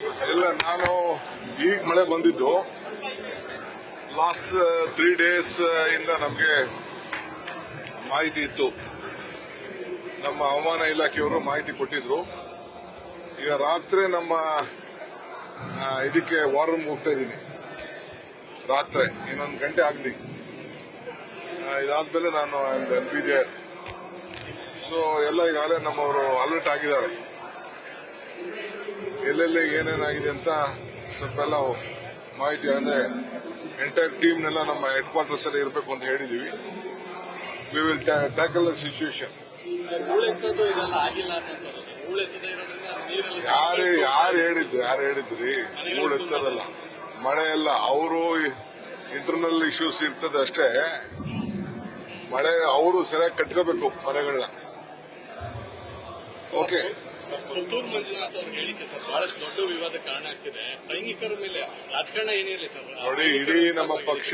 ಇಲ್ಲ, ನಾನು ಈಗ ಮಳೆ ಬಂದಿದ್ದು. ಲಾಸ್ಟ್ 3 days ಇಂದ ನಮಗೆ ಮಾಹಿತಿ ಇತ್ತು. ನಮ್ಮ ಹವಾಮಾನ ಇಲಾಖೆಯವರು ಮಾಹಿತಿ ಕೊಟ್ಟಿದ್ರು. ಈಗ ರಾತ್ರಿ ನಮ್ಮ ಇದಕ್ಕೆ ವಾರ್ ರೂಮ್ ಹೋಗ್ತಾ ಇದ್ದೀನಿ. ರಾತ್ರಿ ಇನ್ನೊಂದು ಗಂಟೆ ಆಗಲಿ. ಇದಾದ್ಮೇಲೆ ನಾನು ಬಿ ದೇರ್. ಸೊ ಎಲ್ಲ ಈಗಾಗಲೇ ನಮ್ಮವರು ಅಲರ್ಟ್ ಆಗಿದ್ದಾರೆ. ಎಲ್ಲೆಲ್ಲಿ ಏನೇನಾಗಿದೆ ಅಂತ ಸ್ವಲ್ಪ ಎಲ್ಲ ಮಾಹಿತಿ ಅಂದ್ರೆ ಎಂಟೈರ್ ಟೀಮ್ನೆಲ್ಲ ನಮ್ಮ ಹೆಡ್ ಕ್ವಾರ್ಟರ್ಸ್ ಅಲ್ಲಿ ಇರಬೇಕು ಅಂತ ಹೇಳಿದೀವಿ. We will tackle the situation. ಯಾರು ಹೇಳಿದ್ರಿ ಹೂಳೆತ್ತದಲ್ಲ, ಮಳೆ ಎಲ್ಲ ಅವರು ಇಂಟರ್ನಲ್ ಇಶ್ಯೂಸ್ ಇರ್ತದೆ ಅಷ್ಟೇ. ಮಳೆ ಅವರು ಸರಿಯಾಗಿ ಕಟ್ಕೋಬೇಕು ಮನೆಗಳನ್ನ. ಓಕೆ. ಪುತ್ತೂರು ಮಂಜುನಾಥ್ ಅವ್ರ ಹೇಳಿಕೆ ಸರ್ ಬಹಳಷ್ಟು ದೊಡ್ಡ ವಿವಾದ ಕಾರಣ ಆಗ್ತಿದೆ. ಸೈನಿಕರ ಮೇಲೆ ರಾಜಕಾರಣ ಏನಿರಲಿ ಸರ್. ನೋಡಿ, ಇಡೀ ನಮ್ಮ ಪಕ್ಷ,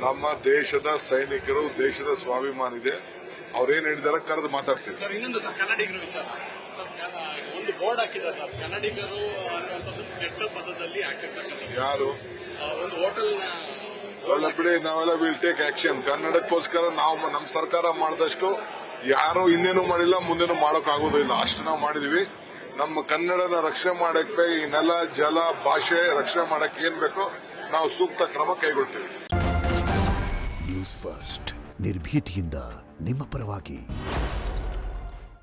ನಮ್ಮ ದೇಶದ ಸೈನಿಕರು, ದೇಶದ ಸ್ವಾಭಿಮಾನ ಇದೆ. ಅವ್ರೇನ್ ಹೇಳಿದಾರೆ ಕರೆದು ಮಾತಾಡ್ತೀವಿ. ಸರ್ ಇನ್ನೊಂದು ಸರ್ ಕನ್ನಡಿಗರ ವಿಚಾರ. ಒಂದು ಬೋರ್ಡ್ ಹಾಕಿದ್ದಾರೆ ಸರ್, ಕನ್ನಡಿಗರು ಅನ್ನುವಂಥದ್ದು ಕೆಟ್ಟ ಪದದಲ್ಲಿ ಹಾಕಿರ್ತಕ್ಕಂಥ. ಯಾರು? ಒಂದು ಹೋಟೆಲ್ನ ಒಳ್ಳೆ ಬಿಡಿ, ನಾವೆಲ್ಲ ವಿಲ್ ಟೇಕ್ ಆಕ್ಷನ್. ಕನ್ನಡಕ್ಕೋಸ್ಕರ ನಾವು ನಮ್ಮ ಸರ್ಕಾರ ಮಾಡಿದಷ್ಟು ಯಾರು ಹಿಂದೇನು ಮಾಡಿಲ್ಲ, ಮುಂದೇನು ಮಾಡೋಕ್ ಆಗೋದಿಲ್ಲ. ಅಷ್ಟು ನಾವು ಮಾಡಿದೀವಿ. ನಮ್ಮ ಕನ್ನಡನ ರಕ್ಷಣೆ ಮಾಡಕ್ಕೆ, ಈ ನೆಲ, ಜಲ, ಭಾಷೆ ರಕ್ಷಣೆ ಮಾಡಕ್ಕೆ ಏನ್ ಬೇಕೋ ನಾವು ಸೂಕ್ತ ಕ್ರಮ ಕೈಗೊಳ್ತೀವಿ. ನ್ಯೂಸ್ ಫಸ್ಟ್, ನಿರ್ಭೀತಿಯಿಂದ ನಿಮ್ಮ ಪರವಾಗಿ.